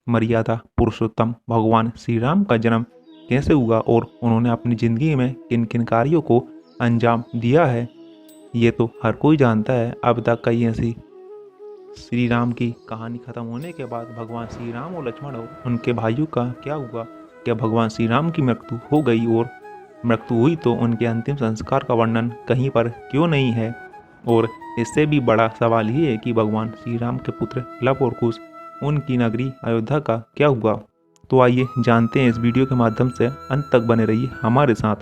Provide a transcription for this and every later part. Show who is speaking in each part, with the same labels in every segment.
Speaker 1: मर्यादा पुरुषोत्तम भगवान श्री राम का जन्म कैसे हुआ और उन्होंने अपनी ज़िंदगी में किन किन कार्यों को अंजाम दिया है, ये तो हर कोई जानता है। अब तक कई ऐसी श्री राम की कहानी खत्म होने के बाद भगवान श्री राम और लक्ष्मण और उनके भाइयों का क्या हुआ? क्या भगवान श्री राम की मृत्यु हो गई, और मृत्यु हुई तो उनके अंतिम संस्कार का वर्णन कहीं पर क्यों नहीं है? और इससे भी बड़ा सवाल ये है कि भगवान श्री राम के पुत्र लव और कुश, उनकी नगरी अयोध्या का क्या हुआ? तो आइए जानते हैं इस वीडियो के माध्यम से। अंत तक बने रहिए हमारे साथ।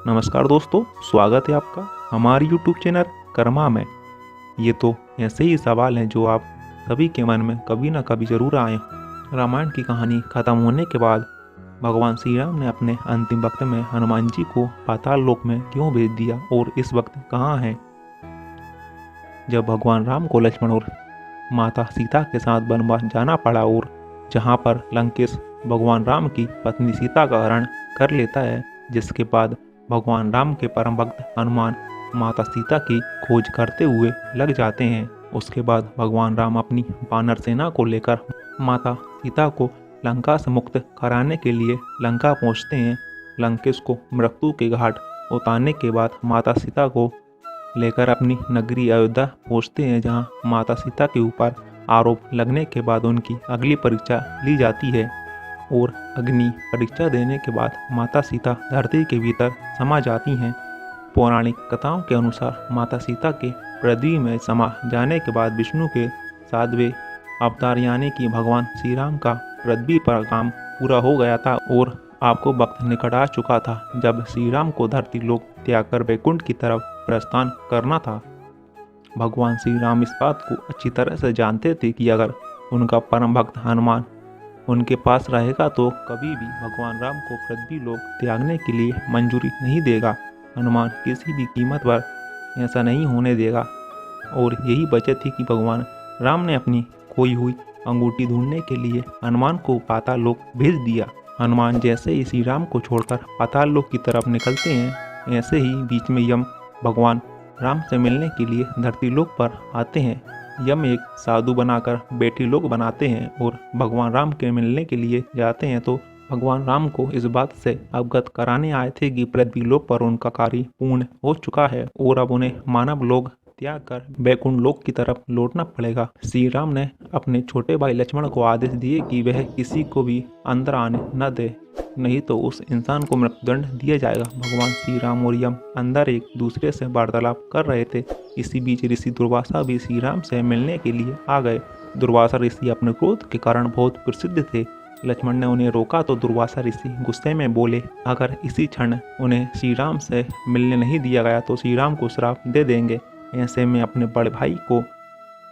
Speaker 1: नमस्कार दोस्तों, स्वागत है आपका हमारे यूट्यूब चैनल कर्मा में। ये तो ऐसे ही सवाल हैं जो आप सभी के मन में कभी ना कभी जरूर आए। रामायण की कहानी खत्म होने के बाद भगवान श्री राम ने अपने अंतिम वक्त में हनुमान जी को पाताल लोक में क्यों भेज दिया और इस वक्त कहाँ हैं? जब भगवान राम को लक्ष्मण और माता सीता के साथ वनवास जाना पड़ा और जहाँ पर लंकेश भगवान राम की पत्नी सीता का हरण कर लेता है, जिसके बाद भगवान राम के परम भक्त हनुमान माता सीता की खोज करते हुए लग जाते हैं। उसके बाद भगवान राम अपनी वानर सेना को लेकर माता सीता को लंका से मुक्त कराने के लिए लंका पहुंचते हैं। लंकेश को मृत्यु के घाट उतारने के बाद माता सीता को लेकर अपनी नगरी अयोध्या पहुंचते हैं, जहां माता सीता के ऊपर आरोप लगने के बाद उनकी अगली परीक्षा ली जाती है और अग्नि परीक्षा देने के बाद माता सीता धरती के भीतर समा जाती हैं। पौराणिक कथाओं के अनुसार माता सीता के पृथ्वी में समा जाने के बाद विष्णु के 7वें अवतार यानी कि भगवान श्री राम का पृथ्वी पर काम पूरा हो गया था और आपको वक्त निकट आ चुका था जब श्री राम को धरती लोक त्याग कर वैकुंठ की तरफ प्रस्थान करना था। भगवान श्री राम इस बात को अच्छी तरह से जानते थे कि अगर उनका परम भक्त हनुमान उनके पास रहेगा तो कभी भी भगवान राम को पृथ्वी लोक त्यागने के लिए मंजूरी नहीं देगा। हनुमान किसी भी कीमत पर ऐसा नहीं होने देगा और यही वजह थी कि भगवान राम ने अपनी खोई हुई अंगूठी ढूंढने के लिए हनुमान को पाताल लोक भेज दिया। हनुमान जैसे ही श्री राम को छोड़कर पाताल लोक की तरफ निकलते हैं, ऐसे ही बीच में यम भगवान राम से मिलने के लिए धरती लोक पर आते हैं। यम एक साधु बनाकर बेटी लोग बनाते हैं और भगवान राम के मिलने के लिए जाते हैं, तो भगवान राम को इस बात से अवगत कराने आए थे कि पृथ्वी लोक पर उनका कार्य पूर्ण हो चुका है और अब उन्हें मानव लोक त्याग कर वैकुंठ लोक की तरफ लौटना पड़ेगा। श्री राम ने अपने छोटे भाई लक्ष्मण को आदेश दिए कि वह किसी को भी अंदर आने न दे, नहीं तो उस इंसान को मृत्युदंड दिया जाएगा। भगवान श्री राम और यम अंदर एक दूसरे से वार्तालाप कर रहे थे। इसी बीच ऋषि दुर्वासा भी श्री राम से मिलने के लिए आ गए। दुर्वासा ऋषि अपने क्रोध के कारण बहुत प्रसिद्ध थे। लक्ष्मण ने उन्हें रोका तो दुर्वासा ऋषि गुस्से में बोले, अगर इसी क्षण उन्हें श्री राम से मिलने नहीं दिया गया तो श्री राम को श्राप दे देंगे। ऐसे में अपने बड़े भाई को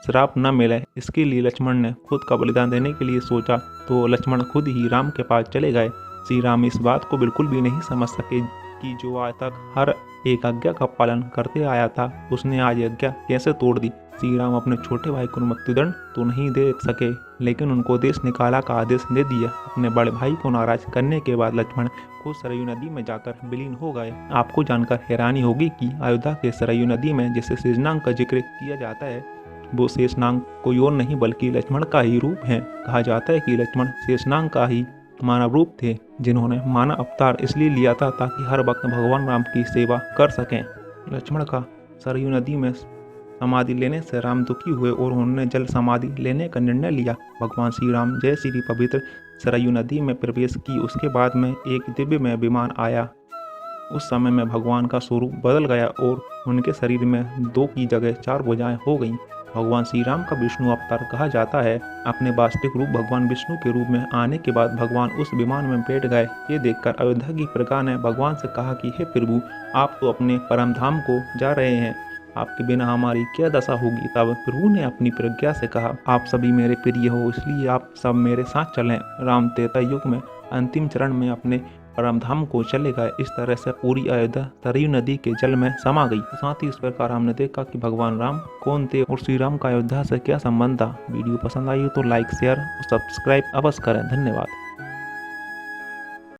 Speaker 1: श्राप न मिले, इसके लिए लक्ष्मण ने खुद का बलिदान देने के लिए सोचा, तो लक्ष्मण खुद ही राम के पास चले गए। श्री राम इस बात को बिल्कुल भी नहीं समझ सके कि जो आज तक हर एक आज्ञा का पालन करते आया था, उसने आज आज्ञा कैसे तोड़ दी। श्री राम अपने छोटे भाई को मृत्युदंड तो नहीं दे सके, लेकिन उनको देश निकाला का आदेश दे दिया। अपने बड़े भाई को नाराज करने के बाद लक्ष्मण खुद सरयू नदी में जाकर विलीन हो गए। आपको जानकर हैरानी होगी कि अयोध्या के सरयू नदी में जिसे शेषनाग का जिक्र किया जाता है, वो शेषनाग कोई और नहीं बल्कि लक्ष्मण का ही रूप है। कहा जाता है कि लक्ष्मण शेषनाग का ही मानव रूप थे, जिन्होंने मानव अवतार इसलिए लिया था ताकि हर वक्त भगवान राम की सेवा कर सकें। लक्ष्मण का सरयू नदी में समाधि लेने से राम दुखी हुए और उन्होंने जल समाधि लेने का निर्णय लिया। भगवान श्री राम जैसे ही पवित्र सरयू नदी में प्रवेश की, उसके बाद में एक दिव्यमय विमान आया। उस समय में भगवान का स्वरूप बदल गया और उनके शरीर में 2 की जगह 4 भुजाएं हो गईं। भगवान श्री राम का विष्णु अवतार कहा जाता है। अपने वास्तविक रूप भगवान विष्णु के रूप में आने के बाद भगवान उस विमान में बैठ गए। ये देखकर अयोध्या की प्रजा ने भगवान से कहा कि हे प्रभु, आप तो अपने परम धाम को जा रहे हैं, आपके बिना हमारी क्या दशा होगी। तब प्रभु ने अपनी प्रज्ञा से कहा, आप सभी मेरे प्रिय हो, इसलिए आप सब मेरे साथ चलें। राम त्रेता युग में अंतिम चरण में अपने परम धाम को चले गए। इस तरह से पूरी अयोध्या सरयू नदी के जल में समा गई। साथ ही इस प्रकार हमने देखा कि भगवान राम कौन थे और श्री राम का अयोध्या से क्या संबंध था। वीडियो पसंद आई हो तो लाइक, शेयर और सब्सक्राइब अवश्य करें। धन्यवाद।